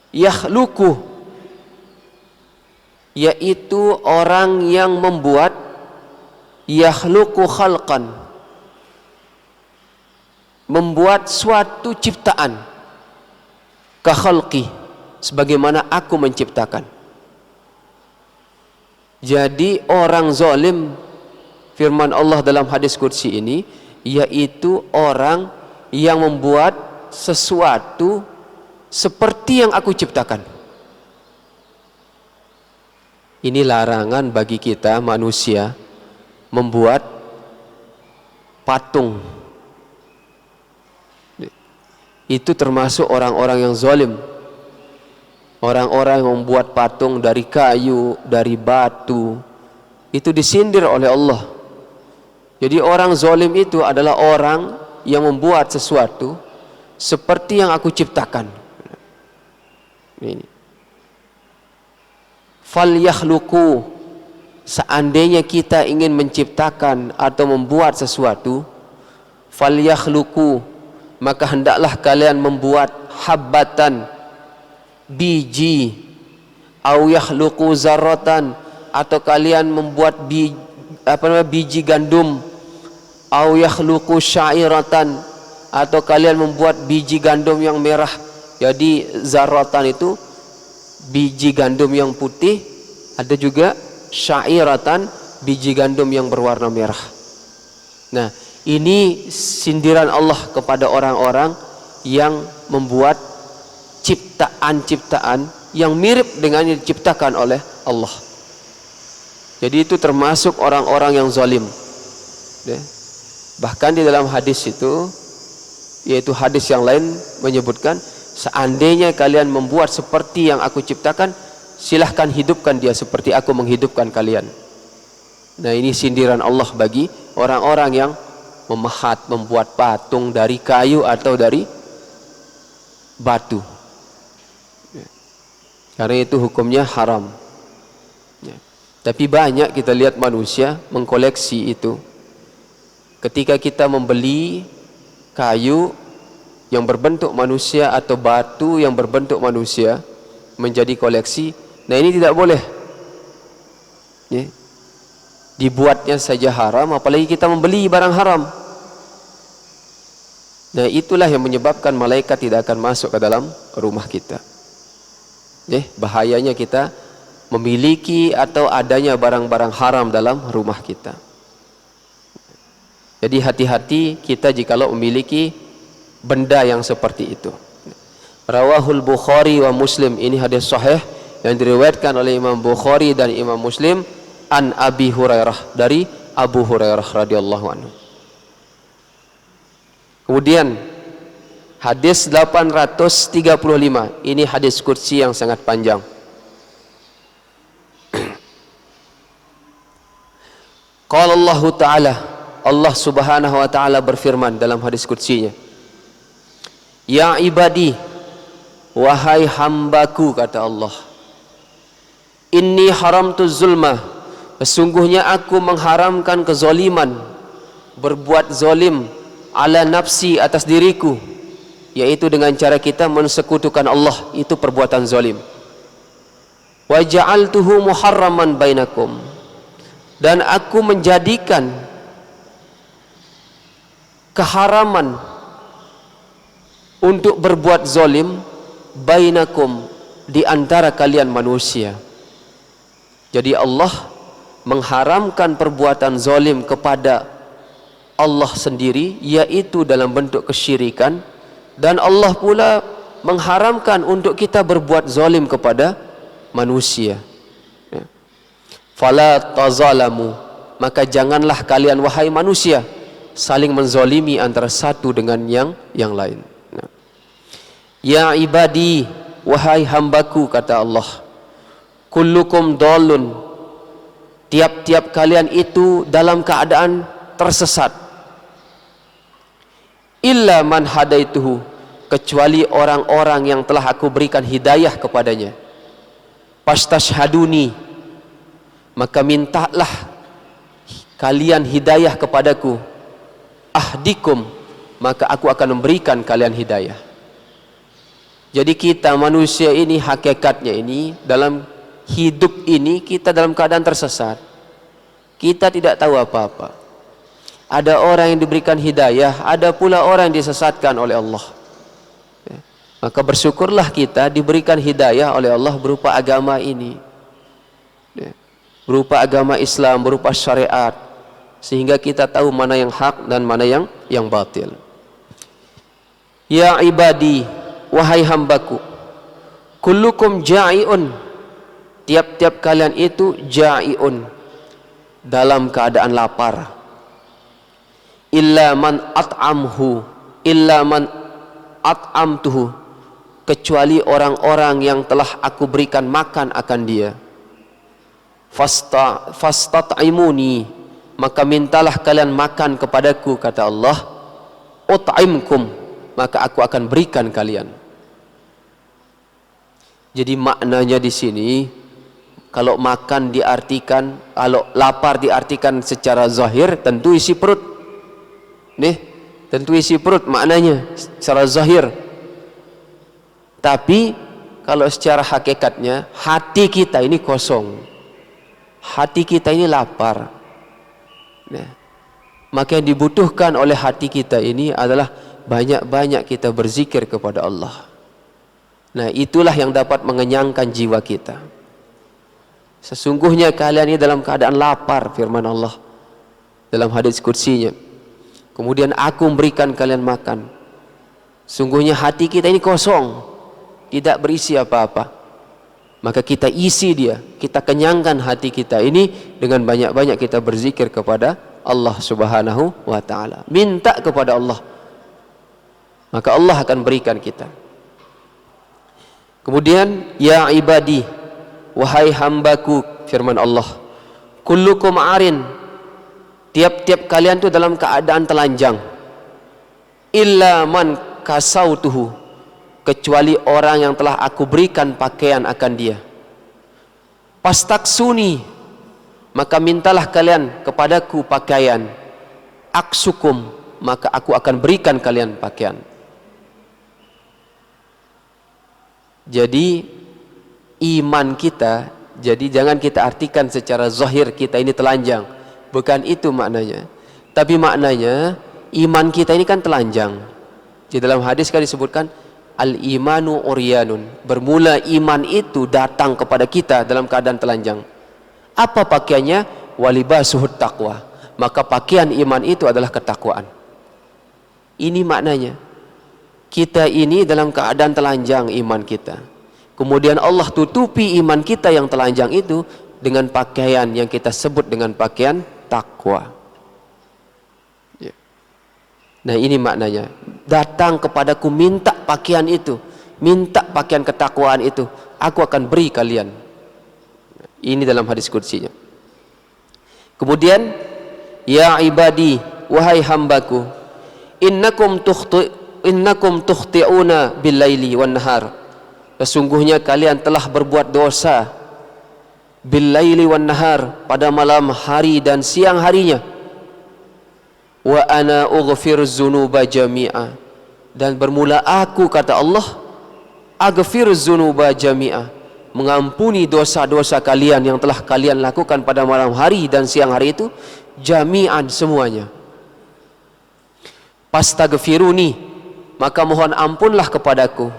yakhluku, yaitu orang yang membuat yakhluqu khalqan, membuat suatu ciptaan, ka khalqi, sebagaimana aku menciptakan. Jadi orang zalim, firman Allah dalam hadis qudsi ini, yaitu orang yang membuat sesuatu seperti yang aku ciptakan. Ini larangan bagi kita manusia membuat patung. Itu termasuk orang-orang yang zalim. Orang-orang yang membuat patung dari kayu, dari batu, itu disindir oleh Allah. Jadi orang zalim itu adalah orang yang membuat sesuatu seperti yang aku ciptakan. Ini. Falyakhluqu, seandainya kita ingin menciptakan atau membuat sesuatu, falyakhluqu, maka hendaklah kalian membuat habbatan, biji, au yakhluqu zarratan, atau kalian membuat biji gandum, au yakhluqu sya'iratan, atau kalian membuat biji gandum yang merah. Jadi zarratan itu biji gandum yang putih, ada juga sya'iratan, biji gandum yang berwarna merah. Nah, ini sindiran Allah kepada orang-orang yang membuat ciptaan-ciptaan yang mirip dengan yang diciptakan oleh Allah. Jadi itu termasuk orang-orang yang zalim. Bahkan di dalam hadis itu, yaitu hadis yang lain menyebutkan, seandainya kalian membuat seperti yang aku ciptakan, silahkan hidupkan dia seperti aku menghidupkan kalian. Nah, ini sindiran Allah bagi orang-orang yang memahat, membuat patung dari kayu atau dari batu. Karena itu hukumnya haram. Tapi banyak kita lihat manusia mengkoleksi itu. Ketika kita membeli kayu yang berbentuk manusia atau batu yang berbentuk manusia menjadi koleksi, nah ini tidak boleh. Dibuatnya saja haram, apalagi kita membeli barang haram. Nah, itulah yang menyebabkan malaikat tidak akan masuk ke dalam rumah kita. Bahayanya kita memiliki atau adanya barang-barang haram dalam rumah kita. Jadi hati-hati kita jikalau memiliki benda yang seperti itu. Rawahul Bukhari wa Muslim, ini hadis sahih yang diriwayatkan oleh Imam Bukhari dan Imam Muslim, an Abi Hurairah, dari Abu Hurairah radhiyallahu anhu. Kemudian hadis 835, ini hadis qudsi yang sangat panjang. Qala Allah Ta'ala, Allah Subhanahu wa taala berfirman dalam hadis qudsinya, ya ibadi, wahai hambaku, kata Allah, inni haramtu zulma, sesungguhnya aku mengharamkan kezaliman, berbuat zalim, ala nafsi, atas diriku, yaitu dengan cara kita mensekutukan Allah, itu perbuatan zalim. Wa ja'altuhu muharraman bainakum, dan aku menjadikan keharaman untuk berbuat zalim bainakum, di antara kalian manusia. Jadi Allah mengharamkan perbuatan zalim kepada Allah sendiri, yaitu dalam bentuk kesyirikan, dan Allah pula mengharamkan untuk kita berbuat zalim kepada manusia. Fala tazalamu, maka janganlah kalian wahai manusia saling menzalimi antara satu dengan yang lain. Ya ibadi, wahai hambaku, kata Allah, kullukum dhalun, tiap-tiap kalian itu dalam keadaan tersesat, illa man hadaituhu, kecuali orang-orang yang telah aku berikan hidayah kepadanya. Fastashhaduni, maka mintalah kalian hidayah kepadaku. Ahdikum, maka aku akan memberikan kalian hidayah. Jadi kita manusia ini hakikatnya ini dalam hidup ini kita dalam keadaan tersesat. Kita tidak tahu apa-apa. Ada orang yang diberikan hidayah, ada pula orang yang disesatkan oleh Allah. Maka bersyukurlah kita diberikan hidayah oleh Allah berupa agama ini, berupa agama Islam, berupa syariat, sehingga kita tahu mana yang hak dan mana yang batil. Ya ibadi, wahai hambaku, kullukum ja'iun, tiap-tiap kalian itu ja'iun, dalam keadaan lapar. Illa man at'amhu, illa man at'amtuhu, kecuali orang-orang yang telah aku berikan makan akan dia. Fastat'imuni, maka mintalah kalian makan kepadaku, kata Allah. Ut'imkum, maka aku akan berikan kalian. Jadi maknanya di sini, kalau makan diartikan, kalau lapar diartikan secara zahir, tentu isi perut. Tentu isi perut maknanya secara zahir. Tapi kalau secara hakikatnya, hati kita ini kosong, hati kita ini lapar. Maka yang dibutuhkan oleh hati kita ini adalah banyak-banyak kita berzikir kepada Allah. Nah, itulah yang dapat mengenyangkan jiwa kita. Sesungguhnya kalian ini dalam keadaan lapar, firman Allah dalam hadis qudsinya. Kemudian aku memberikan kalian makan. Sungguhnya hati kita ini kosong, tidak berisi apa-apa. Maka kita isi dia, kita kenyangkan hati kita ini dengan banyak-banyak kita berzikir kepada Allah Subhanahu wa ta'ala. Minta kepada Allah, maka Allah akan berikan kita. Kemudian, ya ibadi, wahai hambaku, firman Allah, kullukum arin, tiap-tiap kalian itu dalam keadaan telanjang. Illa man kasautuhu, kecuali orang yang telah aku berikan pakaian akan dia. Pastaksuni, maka mintalah kalian kepadaku pakaian. Aksukum, maka aku akan berikan kalian pakaian. Jadi iman kita, jadi jangan kita artikan secara zahir kita ini telanjang. Bukan itu maknanya. Tapi maknanya iman kita ini kan telanjang. Di dalam hadis kan disebutkan al-imanu uryanun. Bermula iman itu datang kepada kita dalam keadaan telanjang. Apa pakaiannya? Walibasuhut taqwa. Maka pakaian iman itu adalah ketakwaan. Ini maknanya. Kita ini dalam keadaan telanjang iman kita. Kemudian Allah tutupi iman kita yang telanjang itu dengan pakaian yang kita sebut dengan pakaian takwa. Nah, ini maknanya. Datang kepadaku minta pakaian itu, minta pakaian ketakwaan itu, aku akan beri kalian. Ini dalam hadis qudsinya. Kemudian, ya ibadi, wahai hambaku, innakum tukhti'una bil-laili wan nahar. Sesungguhnya kalian telah berbuat dosa bil-laili wan nahar, pada malam hari dan siang harinya. Wa ana ughfiru dzunuba jami'a, dan bermula aku, kata Allah, aghfiru dzunuba jami'a, mengampuni dosa-dosa kalian yang telah kalian lakukan pada malam hari dan siang hari itu, jami'an, semuanya. Pastaghfiruni, maka mohon ampunlah kepadaku,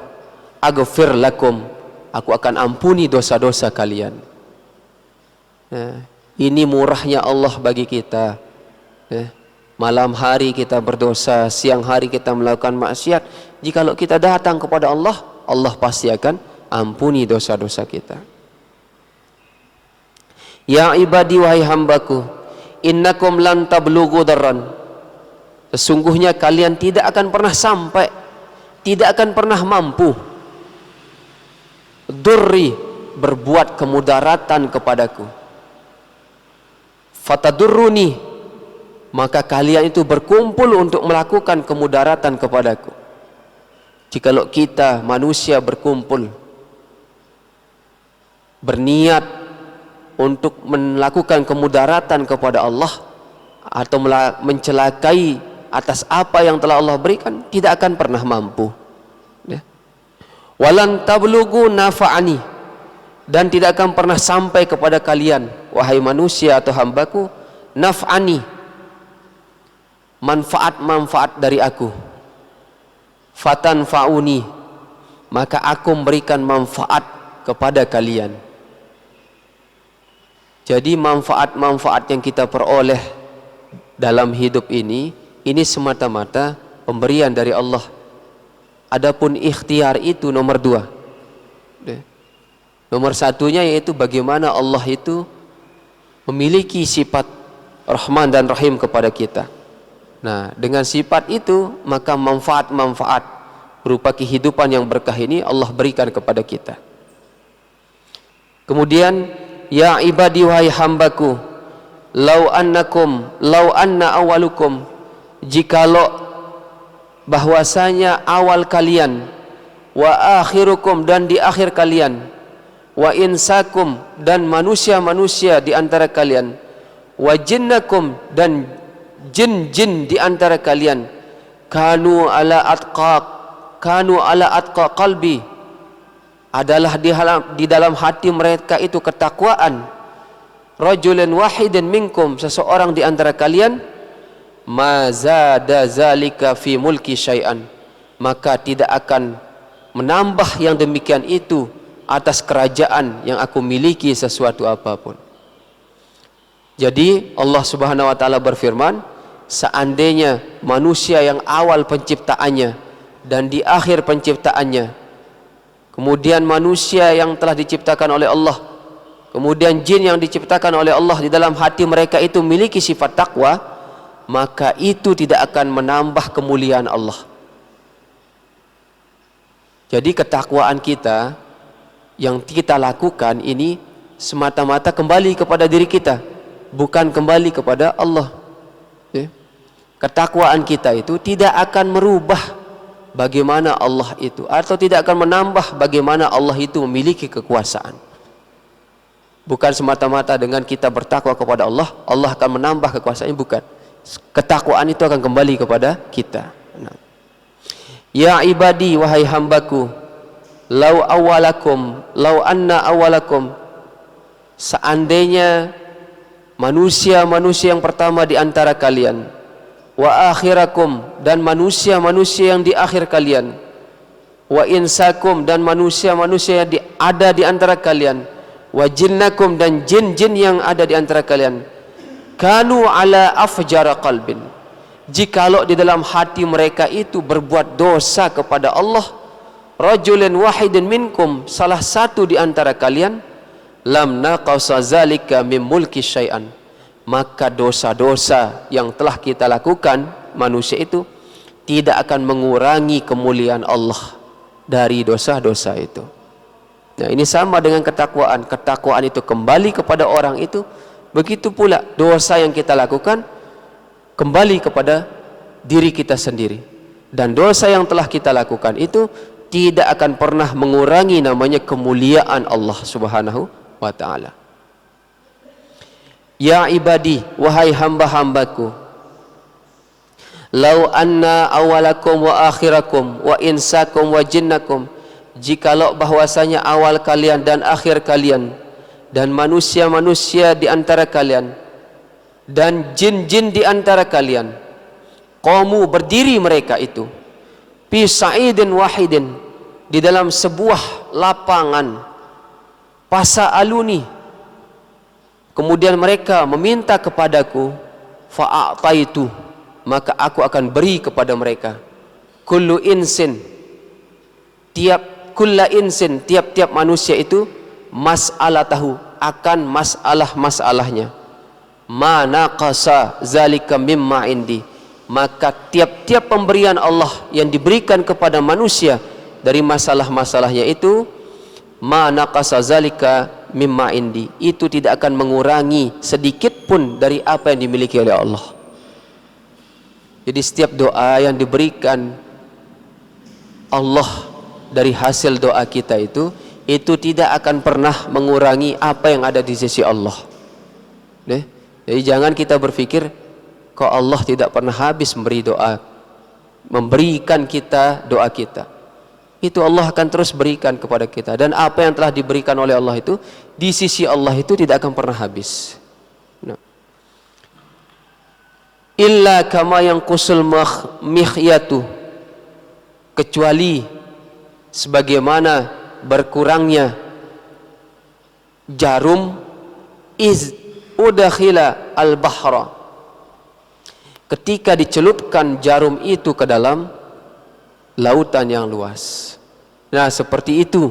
aghfir lakum, aku akan ampuni dosa-dosa kalian. Nah, ini murahnya Allah bagi kita. Malam hari kita berdosa, siang hari kita melakukan maksiat. Jikalau kita datang kepada Allah, Allah pasti akan ampuni dosa-dosa kita. Ya ibadi, wahai hambaku, innakum lan tablughu darran. Sesungguhnya kalian tidak akan pernah sampai, tidak akan pernah mampu durri, berbuat kemudaratan kepadaku. Fatadurruni, maka kalian itu berkumpul untuk melakukan kemudaratan kepadaku. Jikalau kita manusia berkumpul berniat untuk melakukan kemudaratan kepada Allah atau mencelakai atas apa yang telah Allah berikan, tidak akan pernah mampu. Walan tablughu nafa'ani, dan tidak akan pernah sampai kepada kalian wahai manusia atau hambaku naf'ani, manfaat-manfaat dari aku, fatanfa'uni, maka aku memberikan manfaat kepada kalian. Jadi manfaat-manfaat yang kita peroleh dalam hidup ini semata-mata pemberian dari Allah. Adapun ikhtiar itu nomor 2. Nomor satunya yaitu bagaimana Allah itu memiliki sifat Rahman dan Rahim kepada kita. Nah, dengan sifat itu maka manfaat-manfaat berupa kehidupan yang berkah ini Allah berikan kepada kita. Kemudian, ya ibadi wahai hambaku, lau anna awalukum, jikalau bahwasanya awal kalian, wa akhirukum dan di akhir kalian, wa insakum dan manusia-manusia di antara kalian, wa jinnakum dan jin-jin di antara kalian, kanu ala atqa qalbi, adalah di dalam hati mereka itu ketakwaan, rajulun wahidin minkum, seseorang di antara kalian, ma zada zalika fi mulki syai'an, maka tidak akan menambah yang demikian itu atas kerajaan yang aku miliki sesuatu apapun. Jadi Allah Subhanahu wa taala berfirman, seandainya manusia yang awal penciptaannya dan di akhir penciptaannya, kemudian manusia yang telah diciptakan oleh Allah, kemudian jin yang diciptakan oleh Allah, di dalam hati mereka itu memiliki sifat takwa, maka itu tidak akan menambah kemuliaan Allah. Jadi ketakwaan kita yang kita lakukan ini semata-mata kembali kepada diri kita, bukan kembali kepada Allah. Ketakwaan kita itu tidak akan merubah bagaimana Allah itu, atau tidak akan menambah bagaimana Allah itu memiliki kekuasaan. Bukan semata-mata dengan kita bertakwa kepada Allah, Allah akan menambah kekuasaannya, bukan. Ketakwaan itu akan kembali kepada kita. Ya ibadi wahai hambaku, lau anna awalakum, seandainya manusia-manusia yang pertama di antara kalian, wa akhirakum dan manusia-manusia yang di akhir kalian, wa insakum dan manusia-manusia yang ada di antara kalian, wa jinnakum dan jin-jin yang ada di antara kalian, kanu ala afjara qalbin, jikalau di dalam hati mereka itu berbuat dosa kepada Allah, rajulun wahidin minkum, salah satu di antara kalian, lam naqasa zalika mim mulki syai'an, maka dosa-dosa yang telah kita lakukan manusia itu tidak akan mengurangi kemuliaan Allah dari dosa-dosa itu. Nah, ini sama dengan ketakwaan. Ketakwaan itu kembali kepada orang itu, begitu pula dosa yang kita lakukan kembali kepada diri kita sendiri. Dan dosa yang telah kita lakukan itu tidak akan pernah mengurangi namanya kemuliaan Allah Subhanahu wa ta'ala. Ya ibadi wahai hamba-hambaku, lau anna awalakum wa akhirakum wa insakum wa jinnakum, jikalau bahwasanya awal kalian dan akhir kalian dan manusia-manusia di antara kalian dan jin-jin di antara kalian, qamu berdiri mereka itu, fi sa'idin wahidin, di dalam sebuah lapangan, pasa aluni, kemudian mereka meminta kepadaku, fa'ataitu, maka aku akan beri kepada mereka, kullu insin, tiap-tiap manusia itu, mas'alatahu, akan masalah-masalahnya, ma naqasa zalika mimma indi, maka tiap-tiap pemberian Allah yang diberikan kepada manusia dari masalah-masalahnya itu, ma naqasa zalika mimma indi, itu tidak akan mengurangi sedikit pun dari apa yang dimiliki oleh Allah. Jadi setiap doa yang diberikan Allah dari hasil doa kita itu tidak akan pernah mengurangi apa yang ada di sisi Allah. Jadi jangan kita berpikir kok Allah tidak pernah habis memberikan kita doa kita. itu Allah akan terus berikan kepada kita, dan apa yang telah diberikan oleh Allah itu di sisi Allah itu tidak akan pernah habis. Nah. Illa kama yanqusul mikhyatu, kecuali sebagaimana berkurangnya jarum iz udakhila al-bahra, ketika dicelupkan jarum itu ke dalam lautan yang luas. Nah, seperti itu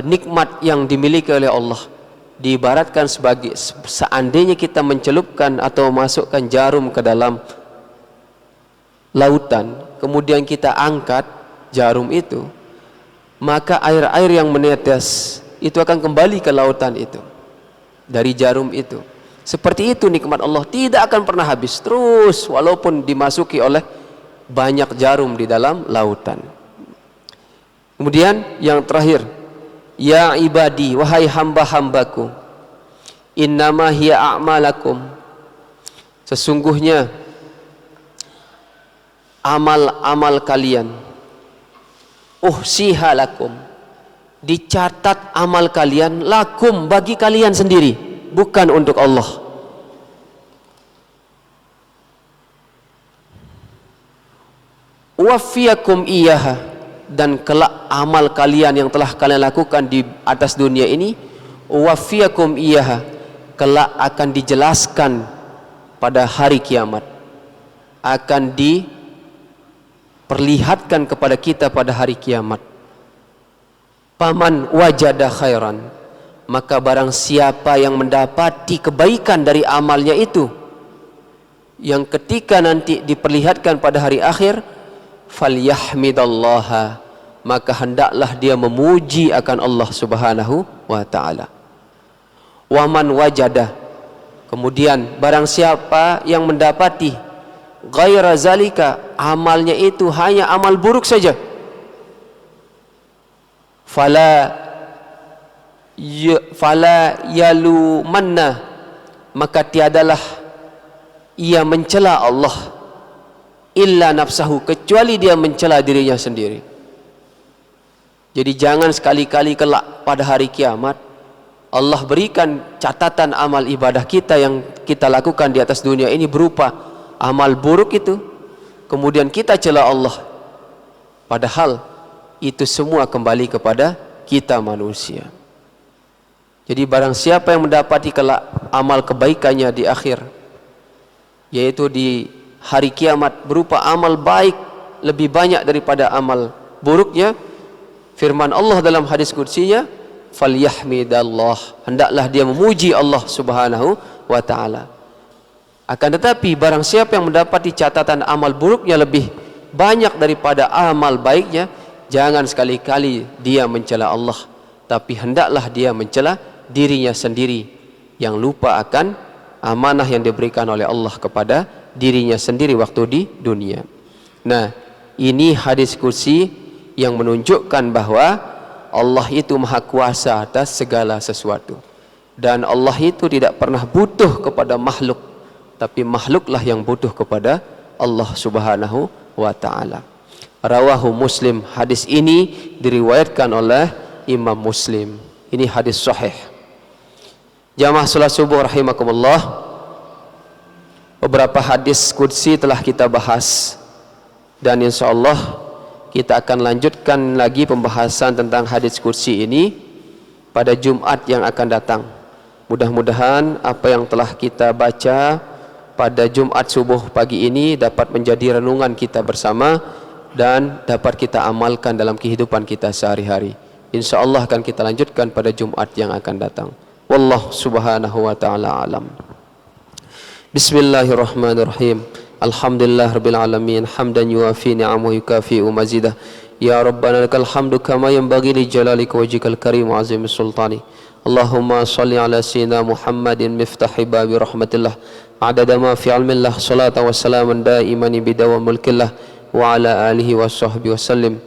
nikmat yang dimiliki oleh Allah. Diibaratkan sebagai seandainya kita mencelupkan atau masukkan jarum ke dalam lautan, kemudian kita angkat jarum itu, maka air-air yang menetes itu akan kembali ke lautan itu dari jarum itu. Seperti itu nikmat Allah, tidak akan pernah habis, terus walaupun dimasuki oleh banyak jarum di dalam lautan. Kemudian yang terakhir, ya ibadi, wahai hamba-hambaku, innama hiya a'malakum, sesungguhnya amal-amal kalian, uhsiha lakum, dicatat amal kalian, lakum, bagi kalian sendiri, bukan untuk Allah. Wafiyakum iyaha, dan kelak amal kalian yang telah kalian lakukan di atas dunia ini, wafiyakum iyaha, kelak akan dijelaskan pada hari kiamat, akan diperlihatkan kepada kita pada hari kiamat. Paman wajada khairan, maka barang siapa yang mendapati kebaikan dari amalnya itu, yang ketika nanti diperlihatkan pada hari akhir, falyahmidallaha, maka hendaklah dia memuji akan Allah Subhanahu wa taala. Waman wajada, kemudian barang siapa yang mendapati ghaira zalika, amalnya itu hanya amal buruk saja, fala yalumanna, maka tiadalah ia mencela Allah, illa nafsahu, kecuali dia mencela dirinya sendiri. Jadi jangan sekali-kali kelak pada hari kiamat Allah berikan catatan amal ibadah kita yang kita lakukan di atas dunia ini berupa amal buruk itu, kemudian kita cela Allah, padahal itu semua kembali kepada kita manusia. Jadi barang siapa yang mendapati kelak amal kebaikannya di akhir, yaitu di hari kiamat, berupa amal baik lebih banyak daripada amal buruknya, firman Allah dalam hadis qudsinya, falyahmidallah, hendaklah dia memuji Allah Subhanahu wa taala. Akan tetapi barang siapa yang mendapati catatan amal buruknya lebih banyak daripada amal baiknya, jangan sekali-kali dia mencela Allah, tapi hendaklah dia mencela dirinya sendiri yang lupa akan amanah yang diberikan oleh Allah kepada dirinya sendiri waktu di dunia. Nah, ini hadis qudsi yang menunjukkan bahwa Allah itu maha kuasa atas segala sesuatu, dan Allah itu tidak pernah butuh kepada makhluk, tapi makhluklah yang butuh kepada Allah Subhanahu wa taala. Rawahu Muslim, hadis ini diriwayatkan oleh Imam Muslim. Ini hadis sahih. Jamaah salat subuh rahimakumullah, beberapa hadis qudsi telah kita bahas, dan insyaallah kita akan lanjutkan lagi pembahasan tentang hadis qudsi ini pada Jumat yang akan datang. Mudah-mudahan apa yang telah kita baca pada Jumat subuh pagi ini dapat menjadi renungan kita bersama dan dapat kita amalkan dalam kehidupan kita sehari-hari. Insyaallah akan kita lanjutkan pada Jumat yang akan datang. Wallahu subhanahu wa ta'ala alam. Bismillahirrahmanirrahim. Alhamdulillah rabbil alamin, hamdan yuafi ni'amahu yukafi'u mazidah. Ya Rabbana lakal hamdu kama yanbaghi li jalalika wajhikal karim wa azimi sultani. Allahumma salli ala sayyidina Muhammadin miftahi babi rahmatillah, adada ma fi ilmillah, salatan wa salaman daiman bidawam mulkillah, wa ala alihi wa sahbihi wa sallim.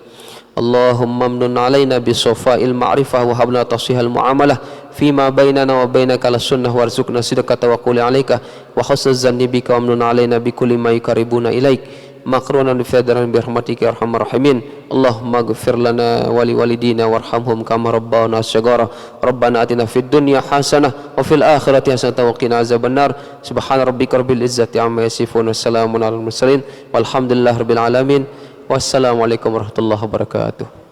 Allahumma amnun alaina bi safa'il ma'rifah wa habna tasihal muamalah fima bainana wa bainaka la sunnah warzuqna sidqa tawakkuli alaika wa husnul zanni bika wa amnun alaina bi kulli ma yukaribuna ilaik مقرونا في دارنا برحمتك يا أرحم الراحمين. اللهم اغفر لنا ولوالدينا وارحمهم كما ربونا صغارا. ربنا آتنا في الدنيا حسنة وفي الآخرة حسنة وقنا عذاب النار. سبحان ربك رب العزة عما يصفون والسلام على المرسلين والحمد لله رب العالمين. Wassalamualaikum warahmatullahi wabarakatuh.